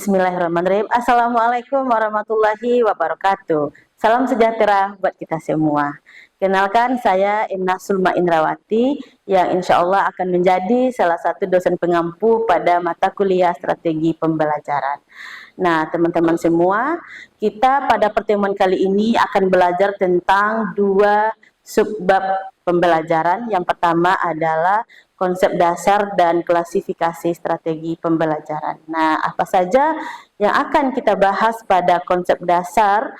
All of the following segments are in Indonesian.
Bismillahirrahmanirrahim. Assalamualaikum warahmatullahi wabarakatuh. Salam sejahtera buat kita semua. Kenalkan, saya Inna Sulma Indrawati yang insya Allah akan menjadi salah satu dosen pengampu pada mata kuliah strategi pembelajaran. Nah, teman-teman semua, kita pada pertemuan kali ini akan belajar tentang dua subbab pembelajaran. Yang pertama adalah konsep dasar dan klasifikasi strategi pembelajaran. Nah, apa saja yang akan kita bahas pada konsep dasar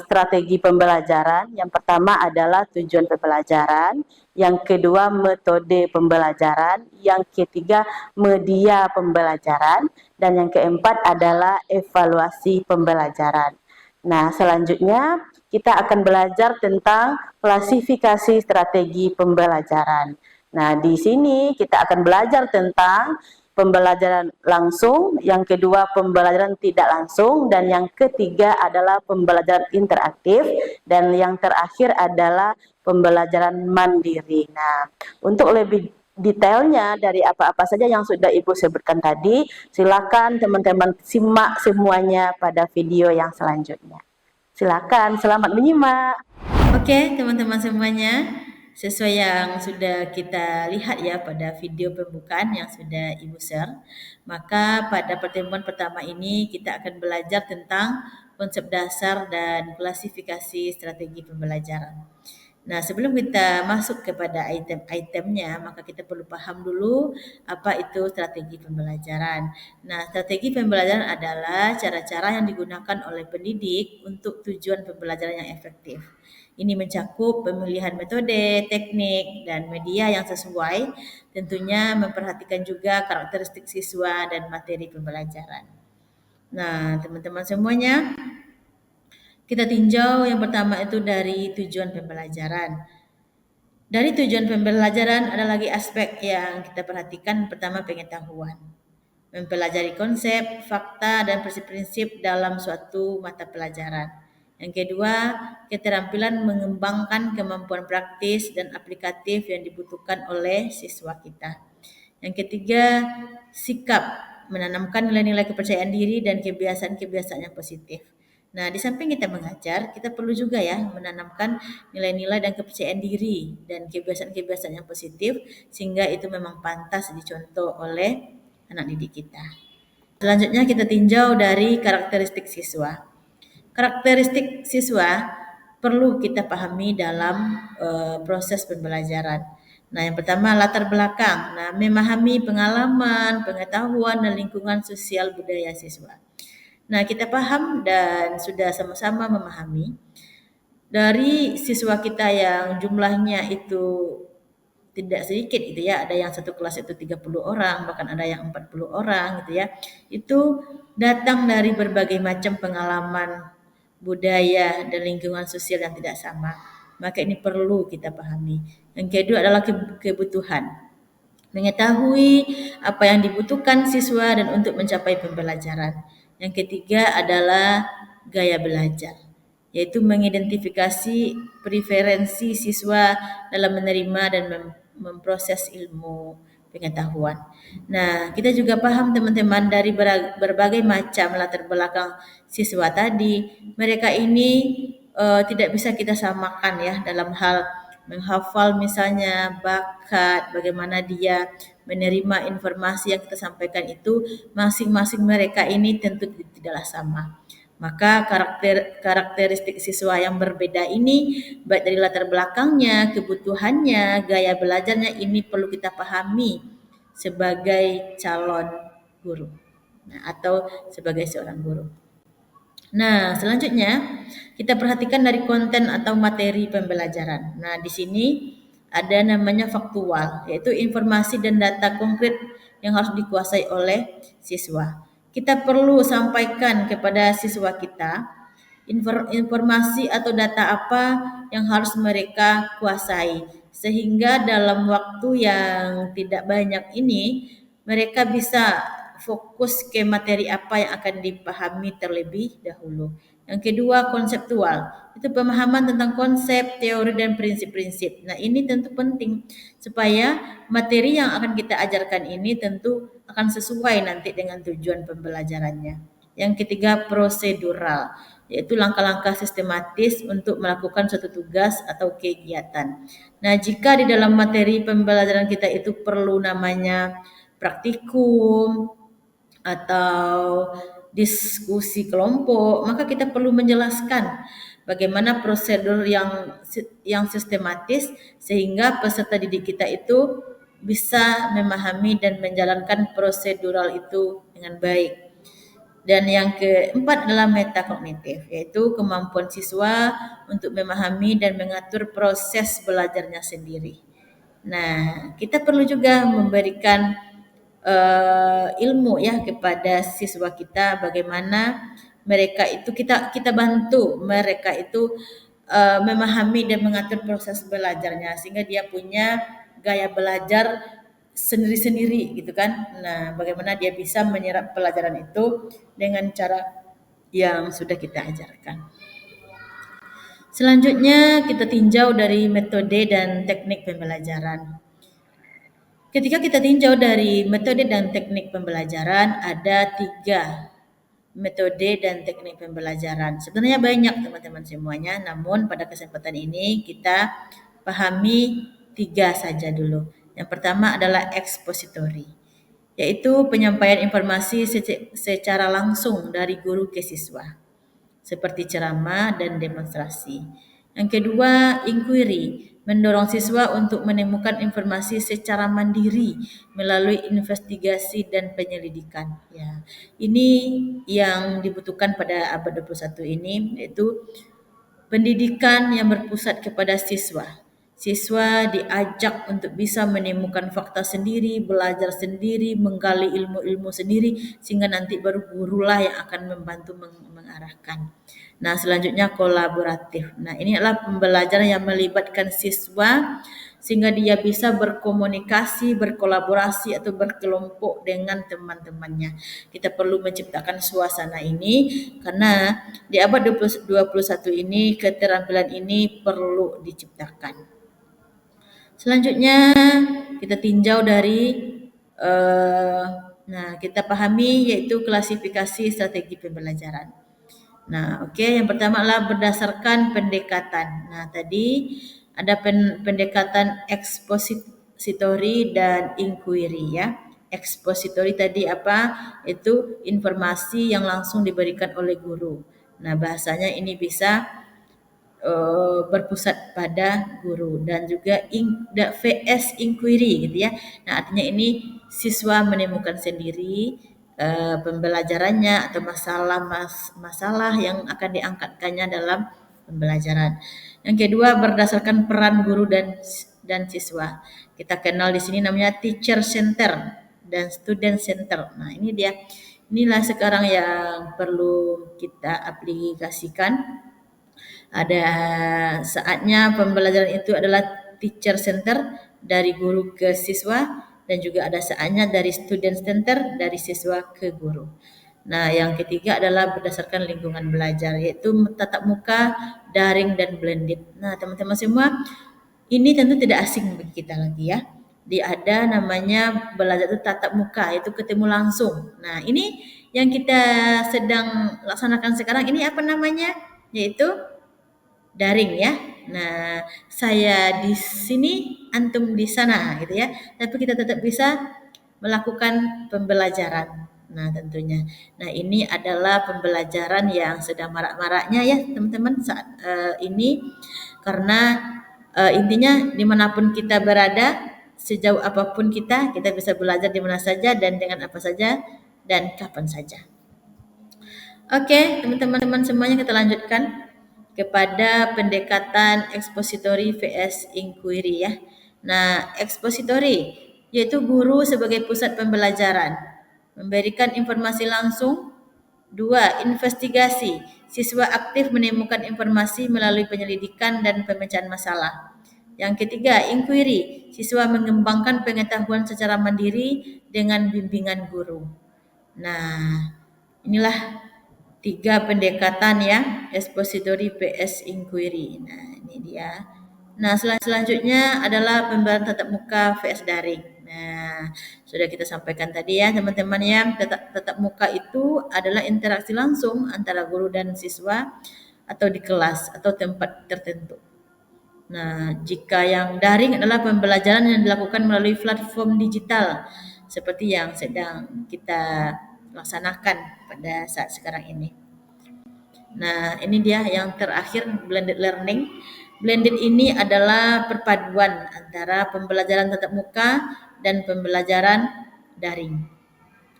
strategi pembelajaran? Yang pertama adalah tujuan pembelajaran, yang kedua metode pembelajaran, yang ketiga media pembelajaran, dan yang keempat adalah evaluasi pembelajaran. Nah, selanjutnya kita akan belajar tentang klasifikasi strategi pembelajaran. Nah, di sini kita akan belajar tentang pembelajaran langsung, yang kedua pembelajaran tidak langsung, dan yang ketiga adalah pembelajaran interaktif, dan yang terakhir adalah pembelajaran mandiri. Nah, untuk lebih detailnya dari apa-apa saja yang sudah Ibu sebutkan tadi, silakan teman-teman simak semuanya pada video yang selanjutnya. Silakan, selamat menyimak. Oke, teman-teman semuanya, sesuai yang sudah kita lihat ya pada video pembukaan yang sudah Ibu share, maka pada pertemuan pertama ini kita akan belajar tentang konsep dasar dan klasifikasi strategi pembelajaran. Nah, sebelum kita masuk kepada item-itemnya, maka kita perlu paham dulu apa itu strategi pembelajaran. Nah, strategi pembelajaran adalah cara-cara yang digunakan oleh pendidik untuk tujuan pembelajaran yang efektif. Ini mencakup pemilihan metode, teknik, dan media yang sesuai, tentunya memperhatikan juga karakteristik siswa dan materi pembelajaran. Nah, teman-teman semuanya, kita tinjau yang pertama itu dari tujuan pembelajaran. Dari tujuan pembelajaran ada lagi aspek yang kita perhatikan. Pertama, pengetahuan. Mempelajari konsep, fakta, dan prinsip-prinsip dalam suatu mata pelajaran. Yang kedua, keterampilan mengembangkan kemampuan praktis dan aplikatif yang dibutuhkan oleh siswa kita. Yang ketiga, sikap menanamkan nilai-nilai kepercayaan diri dan kebiasaan-kebiasaan yang positif. Nah, di samping kita mengajar, kita perlu juga ya menanamkan nilai-nilai dan kepercayaan diri dan kebiasaan-kebiasaan yang positif sehingga itu memang pantas dicontoh oleh anak didik kita. Selanjutnya kita tinjau dari karakteristik siswa. Karakteristik siswa perlu kita pahami dalam proses pembelajaran. Nah, yang pertama latar belakang. Nah, memahami pengalaman, pengetahuan dan lingkungan sosial budaya siswa. Nah, kita paham dan sudah sama-sama memahami dari siswa kita yang jumlahnya itu tidak sedikit gitu ya, ada yang satu kelas itu 30 orang, bahkan ada yang 40 orang gitu ya. Itu datang dari berbagai macam pengalaman budaya dan lingkungan sosial yang tidak sama. Maka ini perlu kita pahami. Yang kedua adalah kebutuhan. Mengetahui apa yang dibutuhkan siswa dan untuk mencapai pembelajaran. Yang ketiga adalah gaya belajar, yaitu mengidentifikasi preferensi siswa dalam menerima dan memproses ilmu pengetahuan. Nah, kita juga paham teman-teman dari berbagai macam latar belakang siswa tadi, mereka ini tidak bisa kita samakan ya dalam hal menghafal misalnya, bakat, bagaimana dia menerima informasi yang kita sampaikan itu, masing-masing mereka ini tentu tidaklah sama. Maka karakteristik siswa yang berbeda ini, baik dari latar belakangnya, kebutuhannya, gaya belajarnya, ini perlu kita pahami sebagai calon guru, nah, atau sebagai seorang guru. Nah, selanjutnya kita perhatikan dari konten atau materi pembelajaran. Nah, di sini ada namanya faktual, yaitu informasi dan data konkret yang harus dikuasai oleh siswa. Kita perlu sampaikan kepada siswa kita informasi atau data apa yang harus mereka kuasai, sehingga dalam waktu yang tidak banyak ini mereka bisa fokus ke materi apa yang akan dipahami terlebih dahulu. Yang kedua, konseptual. Itu pemahaman tentang konsep, teori, dan prinsip-prinsip. Nah, ini tentu penting supaya materi yang akan kita ajarkan ini tentu akan sesuai nanti dengan tujuan pembelajarannya. Yang ketiga, prosedural, yaitu langkah-langkah sistematis untuk melakukan suatu tugas atau kegiatan. Nah, jika di dalam materi pembelajaran kita itu perlu namanya praktikum atau diskusi kelompok, maka kita perlu menjelaskan bagaimana prosedur yang sistematis sehingga peserta didik kita itu bisa memahami dan menjalankan prosedural itu dengan baik. Dan yang keempat adalah metakognitif, yaitu kemampuan siswa untuk memahami dan mengatur proses belajarnya sendiri. Nah, kita perlu juga memberikan ilmu ya kepada siswa kita, bagaimana mereka itu kita bantu mereka itu memahami dan mengatur proses belajarnya sehingga dia punya gaya belajar sendiri-sendiri gitu kan. Nah, bagaimana dia bisa menyerap pelajaran itu dengan cara yang sudah kita ajarkan. Selanjutnya kita tinjau dari metode dan teknik pembelajaran. Ketika kita tinjau dari metode dan teknik pembelajaran, ada 3 metode dan teknik pembelajaran. Sebenarnya banyak teman-teman semuanya, namun pada kesempatan ini kita pahami 3 saja dulu. Yang pertama adalah expository, yaitu penyampaian informasi secara langsung dari guru ke siswa, seperti ceramah dan demonstrasi. Yang kedua, inquiry, mendorong siswa untuk menemukan informasi secara mandiri melalui investigasi dan penyelidikan. Ya, ini yang dibutuhkan pada abad 21 ini, yaitu pendidikan yang berpusat kepada siswa. Siswa diajak untuk bisa menemukan fakta sendiri, belajar sendiri, menggali ilmu-ilmu sendiri, sehingga nanti baru gurulah yang akan membantu mengarahkan. Nah, selanjutnya kolaboratif. Nah, ini adalah pembelajaran yang melibatkan siswa sehingga dia bisa berkomunikasi, berkolaborasi atau berkelompok dengan teman-temannya. Kita perlu menciptakan suasana ini karena di abad 21 ini keterampilan ini perlu diciptakan. Selanjutnya kita tinjau dari kita pahami yaitu klasifikasi strategi pembelajaran. Nah, yang pertama adalah berdasarkan pendekatan. Nah, tadi ada pendekatan expository dan inquiry ya. Expository tadi apa? Itu informasi yang langsung diberikan oleh guru. Nah, bahasanya ini bisa berpusat pada guru dan juga VS inquiry gitu ya. Nah, artinya ini siswa menemukan sendiri pembelajarannya atau masalah yang akan diangkatkannya dalam pembelajaran. Yang kedua, berdasarkan peran guru dan siswa. Kita kenal di sini namanya teacher center dan student center. Nah, ini dia. Inilah sekarang yang perlu kita aplikasikan. Ada saatnya pembelajaran itu adalah teacher center dari guru ke siswa dan juga ada saatnya dari student center dari siswa ke guru. Nah, yang ketiga adalah berdasarkan lingkungan belajar yaitu tatap muka, daring dan blended. Nah, teman-teman semua, ini tentu tidak asing bagi kita lagi ya. Ada namanya belajar itu tatap muka, yaitu ketemu langsung. Nah, ini yang kita sedang laksanakan sekarang ini apa namanya? Yaitu daring ya. Nah, saya di sini, antum di sana gitu ya. Tapi kita tetap bisa melakukan pembelajaran. Nah, tentunya. Nah, ini adalah pembelajaran yang sedang marak-maraknya ya, teman-teman saat ini karena intinya dimanapun kita berada, sejauh apapun kita bisa belajar di mana saja dan dengan apa saja dan kapan saja. Oke, teman-teman semuanya kita lanjutkan kepada pendekatan expository vs inquiry ya. Nah, expository yaitu guru sebagai pusat pembelajaran, memberikan informasi langsung. 2. Investigasi. Siswa aktif menemukan informasi melalui penyelidikan dan pemecahan masalah. Yang ketiga, inquiry. Siswa mengembangkan pengetahuan secara mandiri dengan bimbingan guru. Nah, inilah 3 pendekatan ya, expository, PS, inquiry. Nah, ini dia. Nah, selanjutnya adalah pembelajaran tatap muka vs daring. Nah, sudah kita sampaikan tadi ya teman-teman ya, tatap muka itu adalah interaksi langsung antara guru dan siswa atau di kelas atau tempat tertentu. Nah, jika yang daring adalah pembelajaran yang dilakukan melalui platform digital seperti yang sedang kita laksanakan pada saat sekarang ini. Nah, ini dia yang terakhir, blended learning. Blended ini adalah perpaduan antara pembelajaran tatap muka dan pembelajaran daring.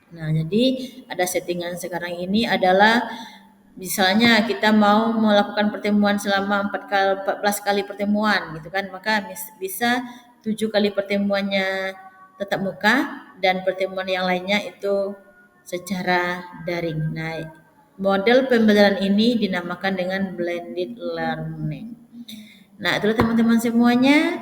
Nah, jadi ada settingan sekarang ini adalah misalnya kita mau melakukan pertemuan selama 14 kali pertemuan gitu kan, maka bisa 7 kali pertemuannya tatap muka dan pertemuan yang lainnya itu secara daring. Nah, model pembelajaran ini dinamakan dengan blended learning. Nah, itulah teman-teman semuanya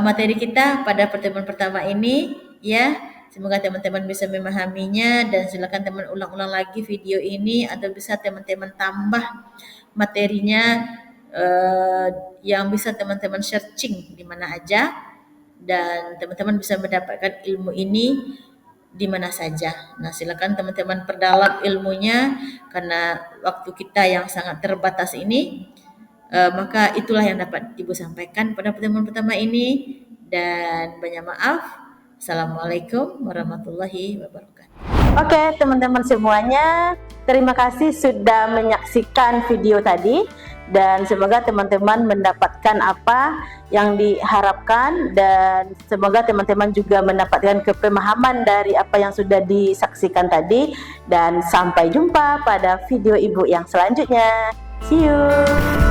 materi kita pada pertemuan pertama ini ya. Semoga teman-teman bisa memahaminya dan silakan teman ulang-ulang lagi video ini atau bisa teman-teman tambah materinya yang bisa teman-teman searching di mana aja dan teman-teman bisa mendapatkan ilmu ini di mana saja. Nah, silakan teman-teman perdalam ilmunya karena waktu kita yang sangat terbatas ini. Maka itulah yang dapat Ibu sampaikan pada pertemuan pertama ini dan banyak maaf. Assalamualaikum warahmatullahi wabarakatuh. Oke, teman-teman semuanya, terima kasih sudah menyaksikan video tadi dan semoga teman-teman mendapatkan apa yang diharapkan dan semoga teman-teman juga mendapatkan kepemahaman dari apa yang sudah disaksikan tadi dan sampai jumpa pada video Ibu yang selanjutnya. See you.